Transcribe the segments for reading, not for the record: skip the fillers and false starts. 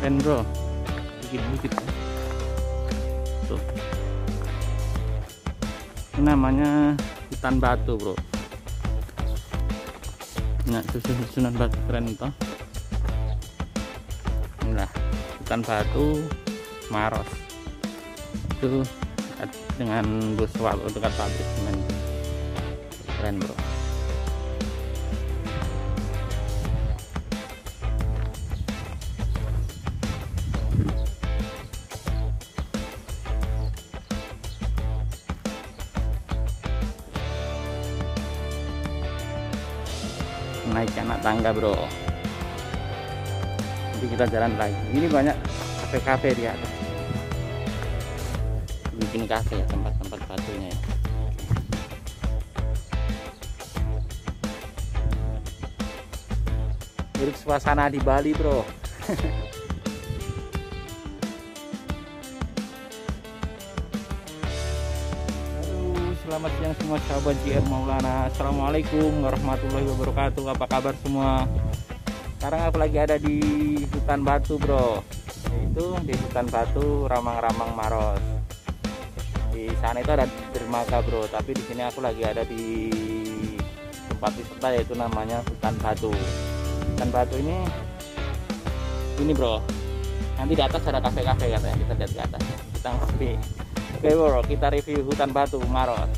keren bro, bukit-bukit tuh. Ini namanya hutan batu bro. Nah, susunan batu keren itu. Inilah hutan batu Maros. Itu dengan bus dekat pabrik semen. Keren bro. Naik anak tangga bro. Nanti kita jalan lagi. Ini banyak kafe-kafe di atas. Bikin kafe ya, tempat-tempat batunya ya. Mirip suasana di Bali bro. Selamat siang semua sahabat JR Maulana. Assalamualaikum warahmatullahi wabarakatuh. Apa kabar semua? Sekarang aku lagi ada di hutan batu bro, yaitu di hutan batu Ramang-Ramang Maros. Di sana itu ada dermaga bro, tapi di sini aku lagi ada di tempat wisata yaitu namanya hutan batu. Hutan batu ini bro, nanti di atas ada kafe-kafe katanya, kita lihat di atas. Kita ngopi. Oke bro, kita review hutan batu Maros.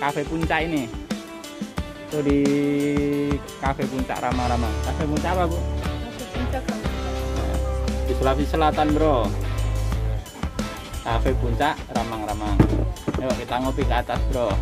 cafe puncak ini. Itu di cafe puncak ramang-ramang. Cafe puncak apa, Bu? Cafe puncak Di Sulawesi Selatan, bro. Cafe puncak ramang-ramang. Yuk kita ngopi ke atas, bro.